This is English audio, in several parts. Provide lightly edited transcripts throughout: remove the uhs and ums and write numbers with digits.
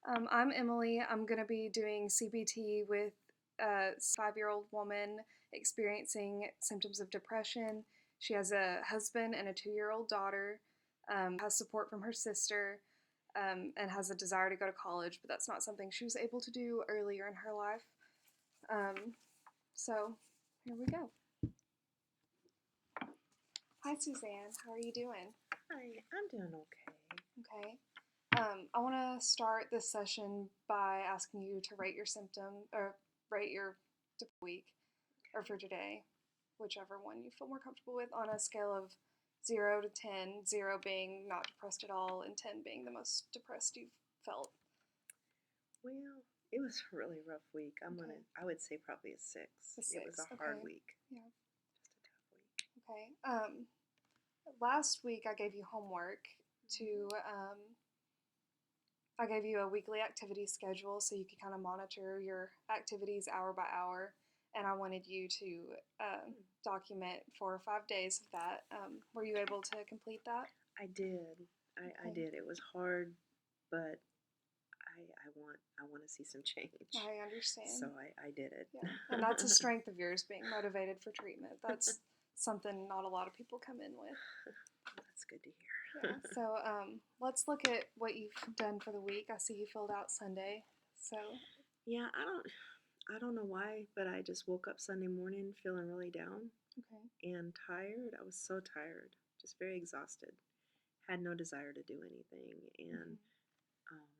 I'm Emily. I'm going to be doing CBT with a 5-year-old woman experiencing symptoms of depression. She has a husband and a 2-year-old daughter, has support from her sister, and has a desire to go to college, but that's not something she was able to do earlier in her life. So here we go. Hi, Suzanne. How are you doing? Hi, I'm doing okay. Okay. I want to start this session by asking you to rate your symptom or rate your week or for today, whichever one you feel more comfortable with, on a scale of 0 to 10, 0 being not depressed at all, and 10 being the most depressed you've felt. Well, it was a really rough week. Okay. I would say probably a 6. A It was 6, a hard okay. week. Yeah. Just a tough week. Okay. Last week I gave you homework to I gave you a weekly activity schedule so you could kind of monitor your activities hour by hour, and I wanted you to document 4 or 5 days of that. Were you able to complete that? I did. I Okay. did. It was hard, but I want to see some change. I understand. So I did it. Yeah, and that's a strength of yours, being motivated for treatment. That's something not a lot of people come in with. That's good to hear. Yeah. So let's look at what you've done for the week. I see you filled out Sunday. So Yeah, I don't know why, but I just woke up Sunday morning feeling really down okay. and tired. I was so tired, just very exhausted. Had no desire to do anything, and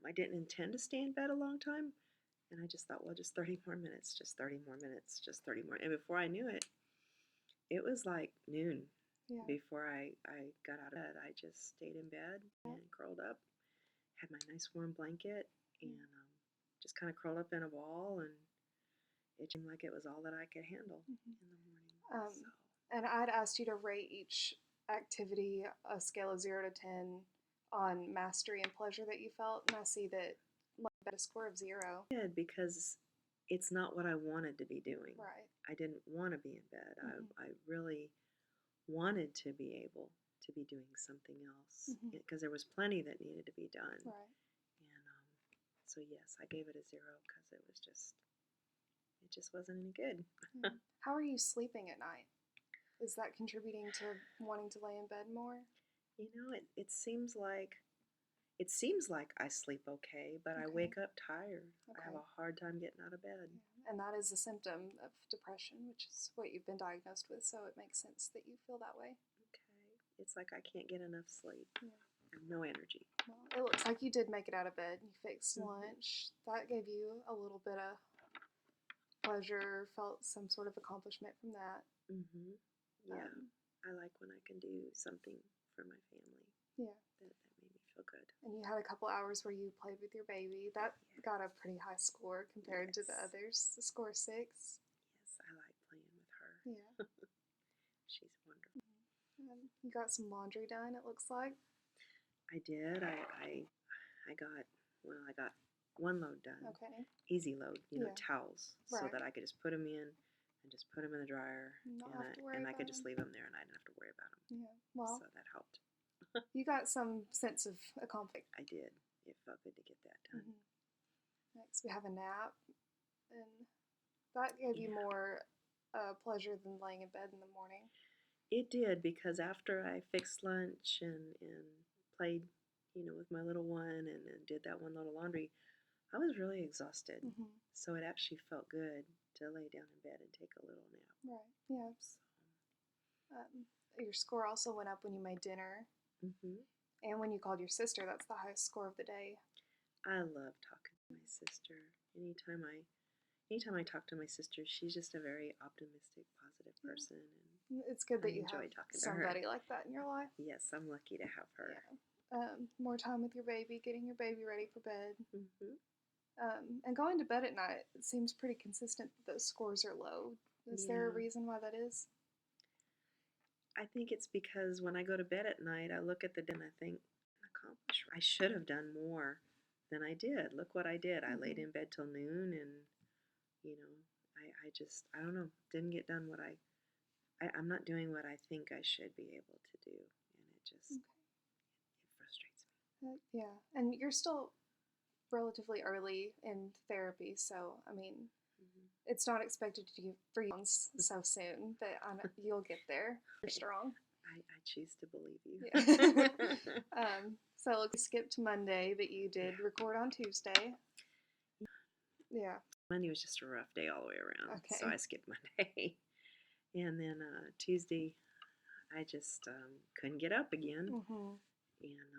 I didn't intend to stay in bed a long time, and I just thought, well, just 30 more minutes, just 30 more minutes, just 30 more. And before I knew it, it was like noon. Yeah. Before I got out of bed, I just stayed in bed and curled up, had my nice warm blanket, and just kind of curled up in a ball, and it seemed like it was all that I could handle in the morning. And I'd asked you to rate each activity a scale of 0 to 10 on mastery and pleasure that you felt, and I see that at a score of 0. I did, because it's not what I wanted to be doing. Right. I didn't want to be in bed. I really wanted to be able to be doing something else, because there was plenty that needed to be done. Right. And so yes, I gave it a 0 because it just wasn't any good. How are you sleeping at night? Is that contributing to wanting to lay in bed more? You know, it seems like I sleep okay, but I wake up tired. I have a hard time getting out of bed. Yeah. And that is a symptom of depression, which is what you've been diagnosed with, so it makes sense that you feel that way. Okay. It's like I can't get enough sleep. Yeah. I have no energy. Well, it looks like you did make it out of bed. You fixed lunch. That gave you a little bit of pleasure, felt some sort of accomplishment from that. Yeah. I like when I can do something for my family. Yeah. That made me feel good. And you had a couple hours where you played with your baby. That got a pretty high score compared to the others. The score 6. Yes, I like playing with her. Yeah. She's wonderful. You got some laundry done, it looks like. I did. I got one load done. Okay. Easy load, towels, so Right. that I could just put them in and just put them in the dryer, and I could just leave them there, and I didn't have to worry about them. Yeah. Well, so that helped. You got some sense of accomplishment. I did. It felt good to get that done. Next, we have a nap, and that gave you more pleasure than laying in bed in the morning. It did, because after I fixed lunch and played, with my little one, and did that one load of laundry, I was really exhausted. So it actually felt good to lay down in bed and take a little nap. Right. Yeah. Your score also went up when you made dinner. And when you called your sister. That's the highest score of the day. I love talking to my sister. Anytime I talk to my sister, she's just a very optimistic, positive person. And it's good that you enjoy have talking somebody to her. like that in your life. Yes, I'm lucky to have her. Yeah. More time with your baby, getting your baby ready for bed. And going to bed at night, it seems pretty consistent that those scores are low. Is there a reason why that is? I think it's because when I go to bed at night, I look at the day and I think, I should have done more than I did. Look what I did. I laid in bed till noon, and I don't know, didn't get done what I'm not doing what I think I should be able to do, and it frustrates me. Yeah, and you're still relatively early in therapy, so I mean, Mhm. it's not expected to for you so soon, but you'll get there. You're strong. I choose to believe Yeah. you. So look, we skipped Monday, but you did record on Tuesday. Yeah. Monday was just a rough day all the way around, so Okay. I skipped Monday. And then Tuesday, I just couldn't get up again, Mhm. and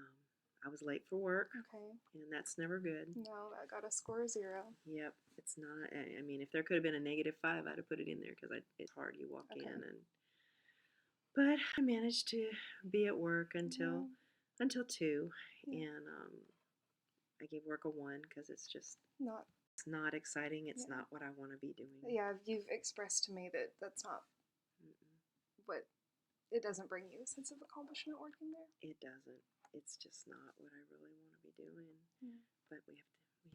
I was late for work, Okay. and that's never good. No, I got a score of 0. Yep, it's not. I mean, if there could have been a -5, I'd have put it in there because it's hard. You walk Okay. in, and but I managed to be at work Yeah. until 2, Yeah. and I gave work a 1 because it's just Not. it's not exciting. It's Yeah. not what I want to be doing. Yeah, you've expressed to me that that's not Mm-mm. what it doesn't bring you a sense of accomplishment working there. It doesn't. It's just not what I really want to be doing. Yeah. But we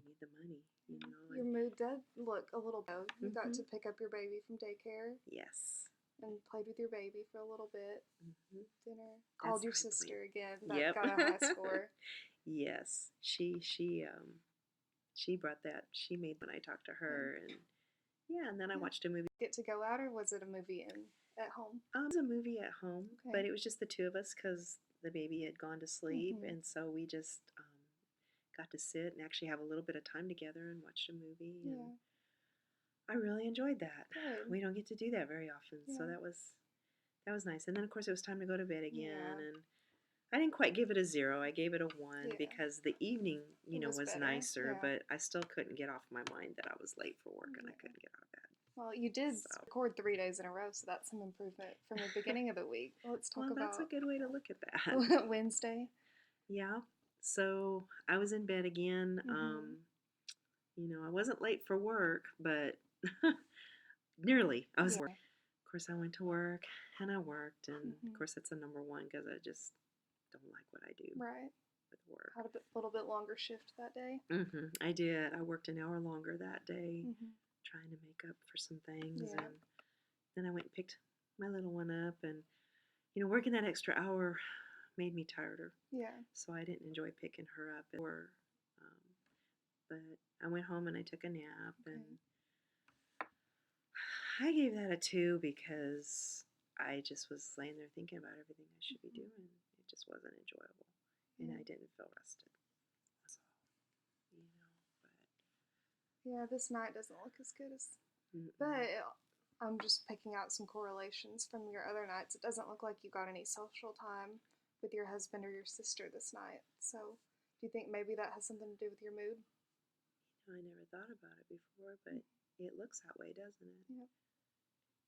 need the money, you know. Your mood did look a little better. You got Mhm. to pick up your baby from daycare Yes. and played with your baby for a little bit. Mhm. Dinner. That's Called your the high point. sister again. That Yep. got a high score. Yes. She brought that. She made when I talked to her, and yeah, and then I Yeah. watched a movie. Get to go out, or was it a movie at home? It was a movie at home, Okay. but it was just the two of us because the baby had gone to sleep, Mhm. and so we just got to sit and actually have a little bit of time together and watched a movie, and Yeah. I really enjoyed that. Good. We don't get to do that very often, so Yeah. that was nice. And then of course it was time to go to bed again, Yeah. and I didn't quite give it a 0. I gave it a 1 Yeah. because the evening, It was was better, nicer, yeah. but I still couldn't get off my mind that I was late for work and I Yeah. couldn't get out of bed. Well, you did So, record 3 days in a row, so that's some improvement from the beginning of the week. Let's talk well, that's a about good way to look at that. Wednesday. Yeah. So I was in bed again. Mhm. I wasn't late for work, but nearly. I was. Yeah. Of course, I went to work and I worked, and of Mhm. course, that's a number one because I just don't like what I do Right. with work. Had a little bit longer shift that day. I did. I worked an hour longer that day, Mhm. trying to make up for some things, Yeah. and then I went and picked my little one up, and working that extra hour made me tireder, Yeah. so I didn't enjoy picking her up. Um, but I went home and I took a nap, Okay. and I gave that a 2 because I just was laying there thinking about everything I should be Mhm. doing. It just wasn't enjoyable, and Yeah. I didn't feel rested. So, you know, Yeah, this night doesn't look as good as. but But I'm just picking out some correlations from your other nights. It doesn't look like you got any social time with your husband or your sister this night. So, do you think maybe that has something to do with your mood? I never thought about it before, but it looks that way, doesn't it? Yep.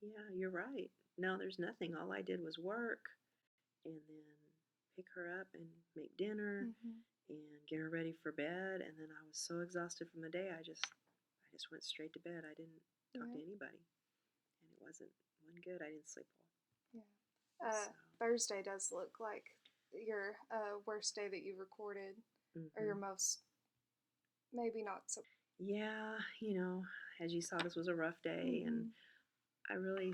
Yeah, you're right. No, there's nothing. All I did was work and then pick her up and make dinner Mhm. and get her ready for bed, and then I was so exhausted from the day, I just went straight to bed. I didn't talk to Yeah. anybody, and it wasn't good. I didn't sleep Yeah. well. So, Thursday does look like your worst day that you recorded, or your mhm. most maybe not so. Yeah, as you saw, this was a rough day, and Mhm. I really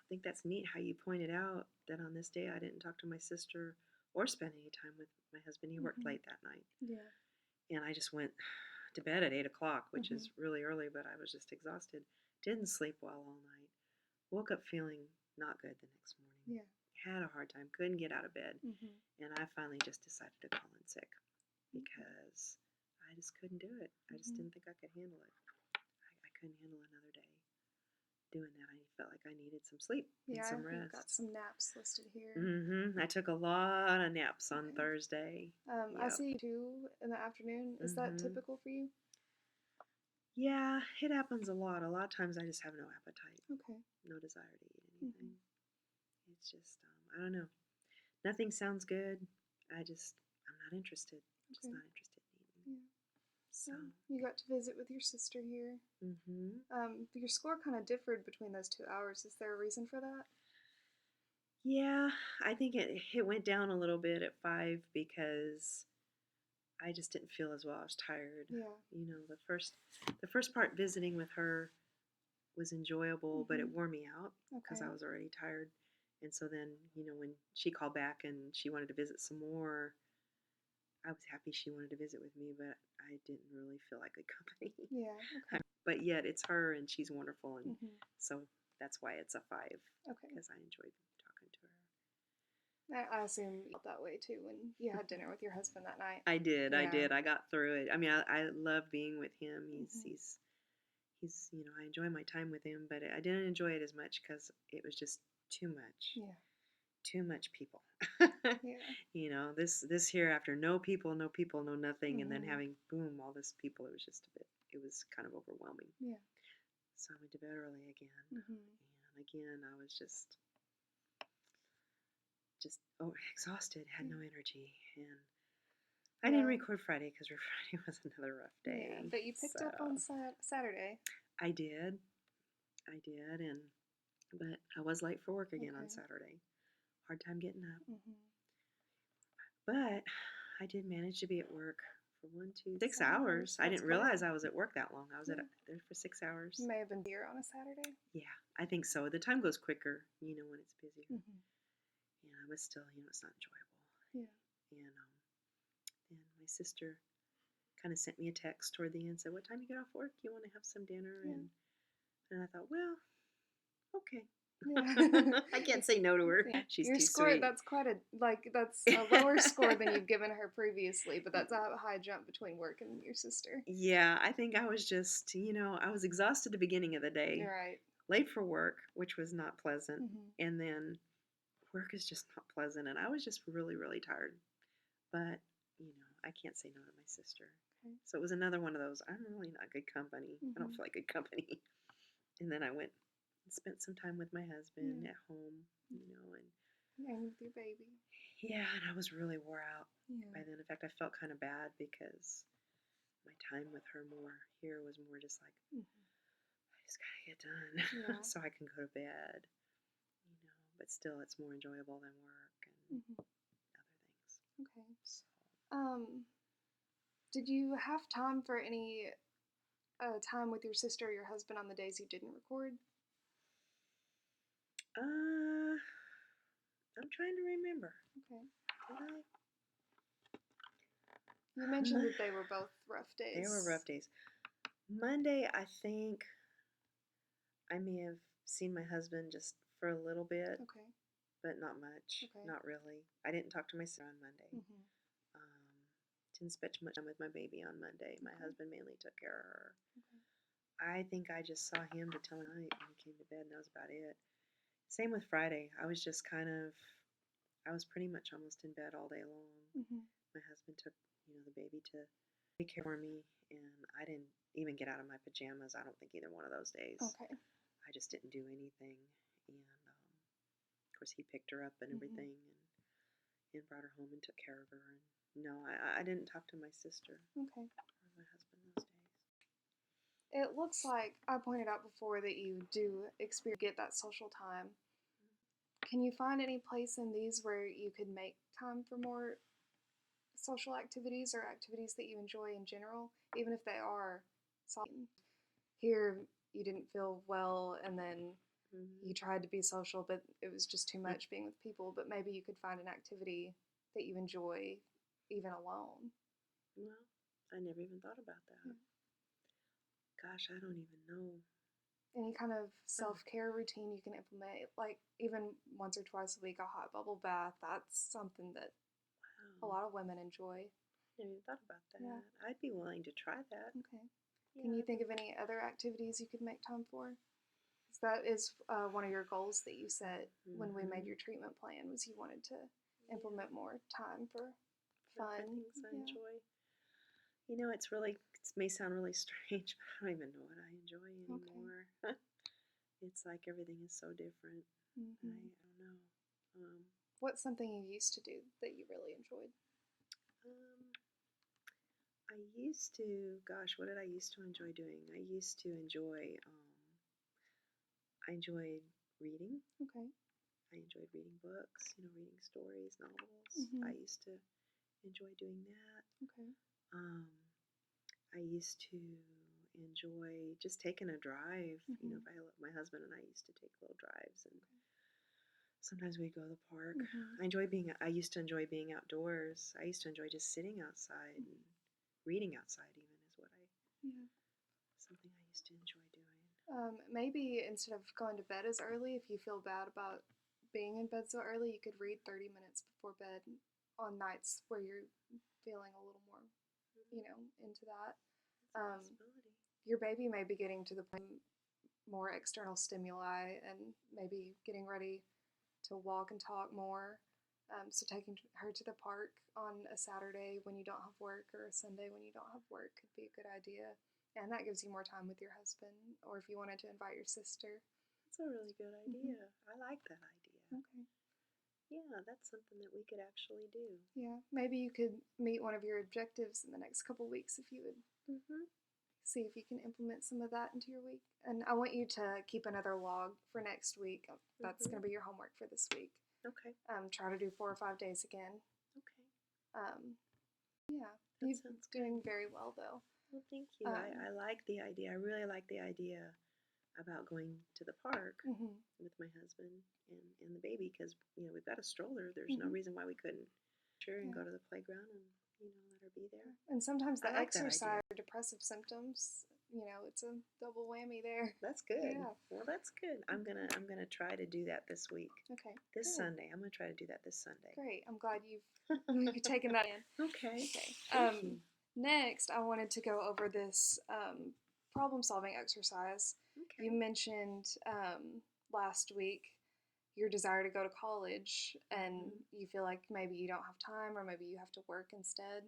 think that's neat how you pointed out that on this day I didn't talk to my sister or spend any time with my husband. He worked Mhm. late that night, Yeah. and I just went to bed at 8 o'clock, which Mhm. is really early, but I was just exhausted. Didn't sleep well all night. Woke up feeling not good the next morning. Yeah. Had a hard time. Couldn't get out of bed, Mhm. and I finally just decided to call in sick Okay. because I just couldn't do it. I just Mhm. didn't think I could handle it. I couldn't handle another day doing that. I felt like I needed some sleep and Yeah, some you've got rest. some naps listed here. I took a lot of naps on Okay. Thursday. I Yep. see 2 in the afternoon. Is that hmm typical for you? Yeah, it happens a lot. A lot of times I just have no appetite, Okay. no desire to eat Mhm. anything. It's just, I don't know. Nothing sounds good. I'm not interested. Just Okay. not interested in eating. Yeah. So, You got to visit with your sister here. hmm Your score kind of differed between those 2 hours. Is there a reason for that? yeah, I think it went down a little bit at 5 because I just didn't feel as well. I was tired. Yeah. The first part visiting with her was enjoyable, but it Mhm. wore me out because Okay. I was already tired. And so then, when she called back and she wanted to visit some more, I was happy she wanted to visit with me, but I didn't really feel like good company. Yeah. Okay. But yet it's her, and she's wonderful, and Mhm. so that's why it's a 5 Okay. because I enjoyed talking to her. I assume you felt that way too when you had dinner with your husband that night. I did. Yeah. I got through it. I mean, I love being with him. Mhm. He's I enjoy my time with him, but I didn't enjoy it as much because it was just too much. Yeah. Too much people. Yeah. This here after no people, no nothing, and then Mhm. having boom, all this people, it was just a bit, it was kind of overwhelming. Yeah. So I went to bed early again. Mhm. And again, I was just exhausted, had no energy. And I didn't Yeah. record Friday because Friday was another rough day. Yeah. But you picked So up on Saturday. I did. But I was late for work again on Okay. Saturday. Hard time getting up. Mhm. But I did manage to be at work for 6 7 hours. I That's didn't quite realize I was at work that long. I was Yeah. there for 6 hours. May have been here on a Saturday. Yeah, I think so. The time goes quicker, when it's busier. Mhm. Yeah, but still, it's not enjoyable. Yeah. And my sister kind of sent me a text toward the end, said, "What time you get off work? You want to have some dinner?" Yeah. And I thought, well, okay. Yeah. I can't say no to her. Yeah. She's Your too score, sweet. that's that's a lower score than you've given her previously, but that's a high jump between work and your sister. Yeah, I think I was just, I was exhausted at the beginning of the day, Right. late for work, which was not pleasant, Mhm. and then work is just not pleasant, and I was just really, really tired. But, I can't say no to my sister. Okay. So it was another one of those, I'm really not good company. I don't Mhm. feel like good company. And then I went and spent some time with my husband Yeah. at home, and And with your baby. yeah, and I was really wore out Yeah. by then. In fact, I felt kind of bad because my time with her here was more just like, Mhm. I just gotta get done Yeah. so I can go to bed, but still it's more enjoyable than work and Mhm. other things. Okay. So, Did you have time for any time with your sister or your husband on the days you didn't record? uh, I'm trying to remember. Okay. Did You I? mentioned that they were both rough days. They were rough days. Monday, I think I may have seen my husband just for a little bit, Okay. but not much. Okay. Not really. I didn't talk to my sister on Monday. Mhm. Didn't spend much time with my baby on Monday. My Okay. husband mainly took care of her. Okay. I think I just saw him to tell him night when he came to bed, and that was about it. Same with Friday. I was just I was pretty much almost in bed all day long. Mhm. My husband took, the baby to take care of me, and I didn't even get out of my pajamas. I don't think either one of those days. Okay. I just didn't do anything, and of course he picked her up and Mhm. everything, and brought her home and took care of her. And no, I didn't talk to my sister Okay. or my husband those days. It looks like I pointed out before that you do get that social time. Can you find any place in these where you could make time for more social activities or activities that you enjoy in general, even if they are solid? Here, you didn't feel well, and then you tried to be social, but it was just too much being with people. But maybe you could find an activity that you enjoy even alone. Well, I never even thought about that. Yeah. Gosh, I don't even know. Any kind of self-care routine you can implement, like even once or twice a week, a hot bubble bath. That's something that a Wow. lot of women enjoy. Never even thought about that. Yeah. I'd be willing to try that. Okay. Yeah, Can you think of any other activities you could make time for? Because that is one of your goals that you set when we made your treatment plan, was you wanted to implement more time for fun. things I Yeah. enjoy. It may sound really strange, but I don't even know what I enjoy anymore. Okay. It's like everything is so different. Mm-hmm. I don't know. What's something you used to do that you really enjoyed? I used to, gosh, what did I used to enjoy doing? I enjoyed reading. Okay. I enjoyed reading books, reading stories, novels. Mm-hmm. I used to enjoy doing that. Okay. I used to enjoy just taking a drive. Mm-hmm. My husband and I used to take little drives, and Sometimes we go to the park. Mhm. I used to enjoy being outdoors. I used to enjoy just sitting outside and reading outside even is what I Yeah. something I used to enjoy doing. Maybe instead of going to bed as early, if you feel bad about being in bed so early, you could read 30 minutes before bed on nights where you're feeling a little more, into that. That's a Um, possibility. your baby may be getting to the point more external stimuli and maybe getting ready to walk and talk more. So taking her to the park on a Saturday when you don't have work or a Sunday when you don't have work could be a good idea. And that gives you more time with your husband, or if you wanted to invite your sister. That's a really good idea. I like that idea. Okay. Yeah, that's something that we could actually do. Yeah. Maybe you could meet one of your objectives in the next couple weeks if you would see if you can implement some of that into your week. And I want you to keep another log for next week. That's going to be your homework for this week. Okay. Try to do 4 or 5 days again. Okay. Yeah. That You're sounds doing good. very well, though. Well, thank you. I like the idea. I really like the idea about going to the park with my husband and the baby because we've got a stroller. There's no reason why we couldn't and go to the playground and let her be there. And sometimes the I like that exercise idea. or depressive symptoms, it's a double whammy there. That's good. Yeah. Well, that's good. I'm gonna try to do that this week. Okay. This good. Sunday. I'm gonna try to do that this Sunday. Great. I'm glad you've taken that in. Okay. Thank you. Next, I wanted to go over this problem-solving exercise. Okay. You mentioned last week your desire to go to college, and you feel like maybe you don't have time, or maybe you have to work instead.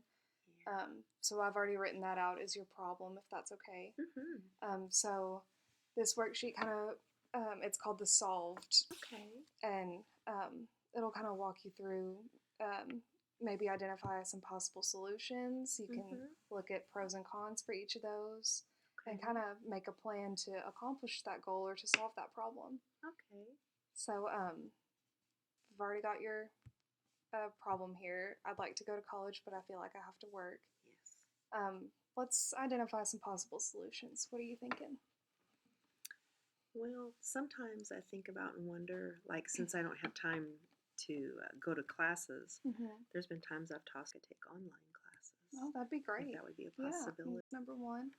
Yeah. So I've already written that out as your problem, if that's okay. So this worksheet kind of, it's called the Solved. Okay. And it'll kind of walk you through maybe identify some possible solutions. You can look at pros and cons for each of those and kind of make a plan to accomplish that goal or to solve that problem. Okay. So I've already got your problem here. I'd like to go to college, but I feel like I have to work. Yes. Let's identify some possible solutions. What are you thinking? Well, sometimes I think about and wonder, like, since I don't have time to go to classes, there's been times I've tossed to take online classes. Oh, that'd be great. That would be a possibility. Yeah, number one.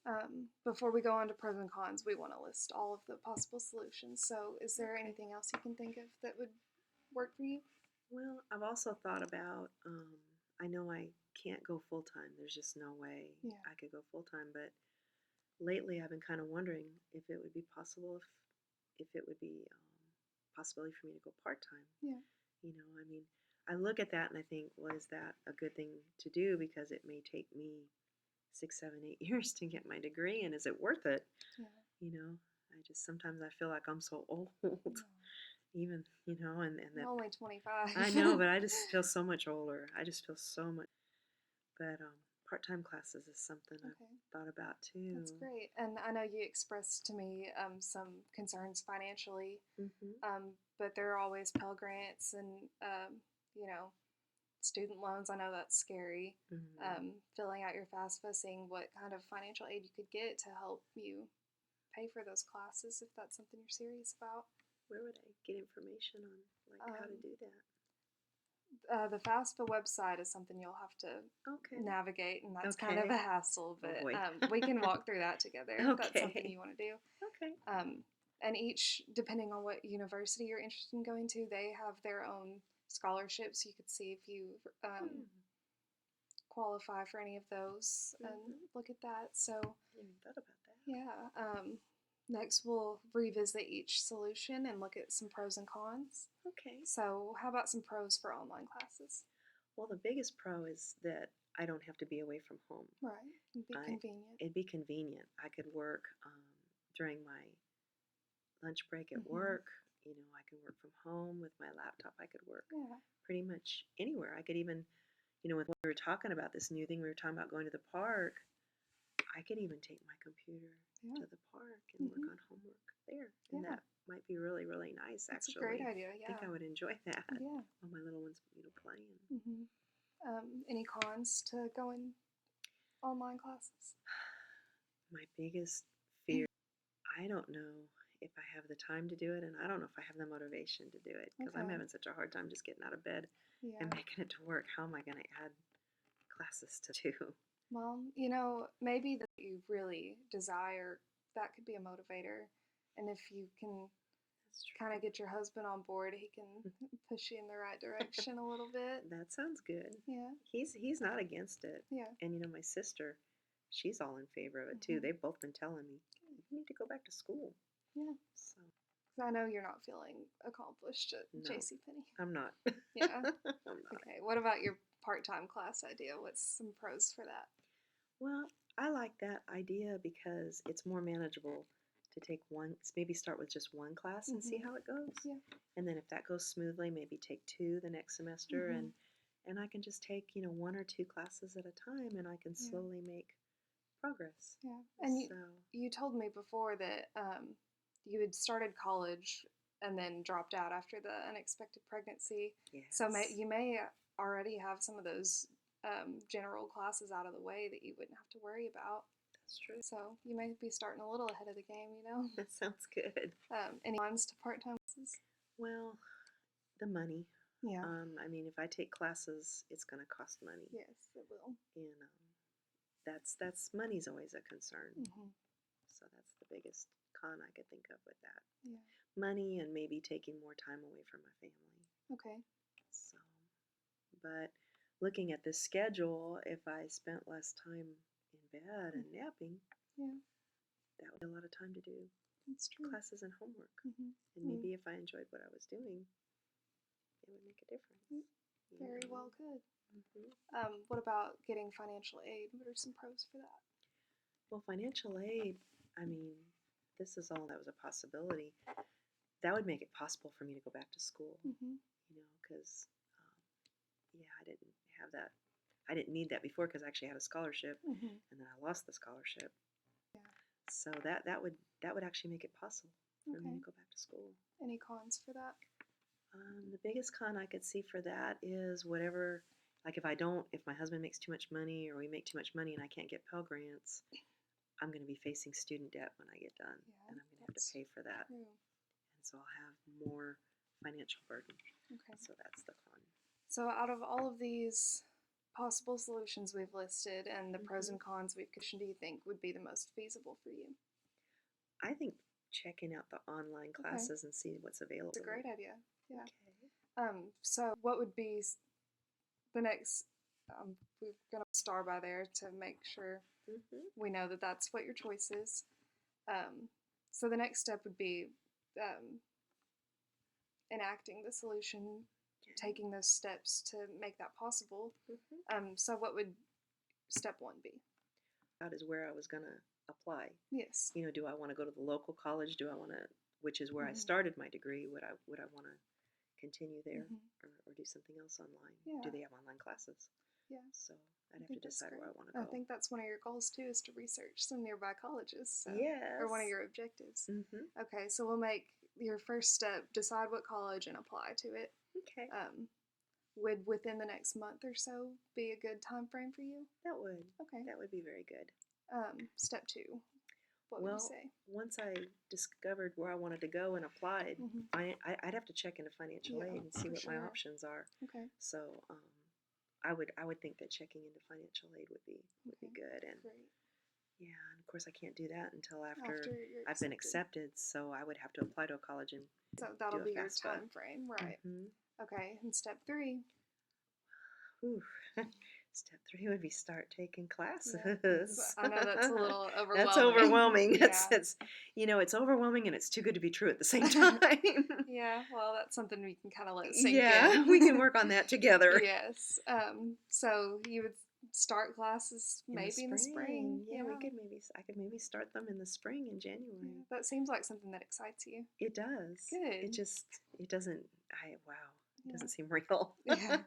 Okay. Before we go on to pros and cons, we want to list all of the possible solutions. So, is there anything else you can think of that would work for you? Well, I've also thought about, I know I can't go full time. There's just no way I could go full time. But lately I've been kind of wondering if it would be possible, if it would be possibility for me to go part time. Yeah. I mean, I look at that and I think, well, is that a good thing to do? Because it may take me 6, 7, 8 years to get my degree, and is it worth it? Yeah. I just sometimes I feel like I'm so old. Even, and that You're only 25. I know, but I just feel so much older. I just feel so much. But part-time classes is something I've thought about too. That's great. And I know you expressed to me some concerns financially, but there are always Pell Grants and, student loans. I know that's scary. Filling out your FAFSA, seeing what kind of financial aid you could get to help you pay for those classes if that's something you're serious about. Where would I get information on how to do that? The FAFSA website is something you'll have to navigate, and that's kind of a hassle, but we can walk through that together if that's something you want to do. Okay. And each, depending on what university you're interested in going to, they have their own scholarships. You could see if you qualify for any of those and look at that. So, I didn't even thought about that. Yeah. Next, we'll revisit each solution and look at some pros and cons. Okay. So, how about some pros for online classes? Well, the biggest pro is that I don't have to be away from home. Right. It'd be convenient. It'd be convenient. I could work during my lunch break at work. I can work from home with my laptop. I could work pretty much anywhere. I could even, with what we were talking about, this new thing we were talking about going to the park, I could even take my computer to the park and work on homework there. And that might be really, really nice, That's actually. That's a great idea, I think I would enjoy that. Yeah. While my little one's, playing. Any cons to going online classes? My biggest fear, I don't know if I have the time to do it, and I don't know if I have the motivation to do it because I'm Okay. having such a hard time just getting out of bed Yeah. and making it to work. How am I going to add classes to do? Well, maybe that you really desire, that could be a motivator. And if you can That's kind true. of get your husband on board, he can push you in the right direction a little bit. That sounds good. Yeah. He's not against it. Yeah. And my sister, she's all in favor of it too. Mhm. They've both been telling me, you need to go back to school. Yeah. So 'Cause I know you're not feeling accomplished at no, JCPenney. I'm not. Yeah. I'm not. Okay. What about your part-time class idea? What's some pros for that? Well, I like that idea because it's more manageable to take one, maybe start with just one class and see Mhm. how it goes. Yeah. And then if that goes smoothly, maybe take two the next semester, Mhm. and I can just take, one or two classes at a time, and I can Yeah. slowly make progress. Yeah. And So, you told me before that you had started college and then dropped out after the unexpected pregnancy. So yes, you may already have some of those general classes out of the way that you wouldn't have to worry about. that's true. So you may be starting a little ahead of the game. That sounds good. Any plans to part-time classes? Well, the money. Yeah. I mean, if I take classes, it's going to cost money, Yes, it will. and that's money's always a concern. Mm-hmm. So that's the biggest con I could think of with that. Yeah. Money and maybe taking more time away from my family. Okay. So, but looking at the schedule, if I spent less time in bed and napping, Yeah, that would be a lot of time to do that's true. classes and homework. Mm-hmm. And maybe if I enjoyed what I was doing, it would make a difference. Very well could. Mm-hmm. What about getting financial aid? What are some pros for that? Well, financial aid, I mean, this is all that was a possibility. That would make it possible for me to go back to school, Mm-hmm. because, yeah, I didn't have that. I didn't need that before because I actually had a scholarship, Mm-hmm. and then I lost the scholarship. Yeah. So that would actually make it possible for me Okay. to go back to school. Any cons for that? The biggest con I could see for that is whatever, like if my husband makes too much money or we make too much money and I can't get Pell Grants, I'm going to be facing student debt when I get done, Yeah, and I'm going to have to pay for that. True. And so I'll have more financial burden. Okay. So that's the con. So out of all of these possible solutions we've listed and the pros Mhm. and cons we've questioned, do you think would be the most feasible for you? I think checking out the online classes and see what's available. It's a great idea. Yeah. Okay. So what would be the next? We're gonna star by there to make sure Mhm. we know that that's what your choice is. So the next step would be enacting the solution, taking those steps to make that possible. Mhm. So what would step one be? That is where I was going to apply. Yes. Do I want to go to the local college? Do I want to, which is where I Mhm. started my degree? Would I want to continue there, Mhm. or do something else online? Yeah. Do they have online classes? Yeah. So I'd I have to think that's decide where I great. want to go. I think that's one of your goals too, is to research some nearby colleges. So, Yes. or one of your objectives. Mhm. Okay, so we'll make your first step, decide what college and apply to it. Okay. Would within the next month or so be a good time frame for you? That would. Okay. That would be very good. Step two, what would Well, you say? once I discovered where I wanted to go and applied, Mhm. I'd have to check into financial Yeah, aid and see for what my sure. options are. Okay. So I would think that checking into financial aid would be good. And Great. yeah, and of course I can't do that until after you're I've been accepted. So I would have to apply to a college and So that'll do a be your FAFSA. time frame, right? Mhm. Okay, and step three. Ooh. Step 3 would be start taking classes. Yeah. I know that's a little overwhelming. That's overwhelming. Yeah. It's overwhelming and it's too good to be true at the same time. Yeah, well, that's something we can kind of let sink Yeah, in. we can work on that together. Yes. So you would start classes maybe in the spring. Yeah, I could maybe start them in the spring in January. Yeah, that seems like something that excites you. It does. Good. It doesn't, it Yeah. doesn't seem real. Yeah.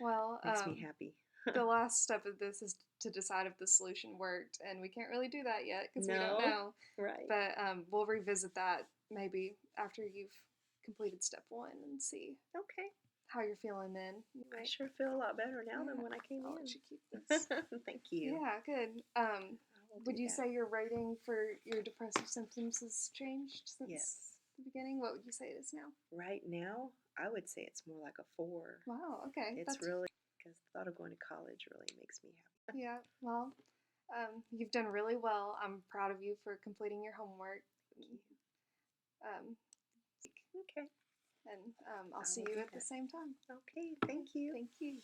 Well, Makes me happy. The last step of this is to decide if the solution worked, and we can't really do that yet because we don't No. know. Right. But we'll revisit that maybe after you've completed step one and see Okay. how you're feeling then. I sure feel a lot better now than Yeah. when I came I'll in. let you keep this. Thank you. Yeah, good. will do Would you that. say your rating for your depressive symptoms has changed since Yes. the beginning? What would you say it is now? Right now, I would say it's more like a 4. Wow, okay. It's really because the thought of going to college really makes me happy. Yeah, well, you've done really well. I'm proud of you for completing your homework. Thank you. Um, Okay. and I'll I see will you do at the that. same time. Okay. Thank you. Thank you.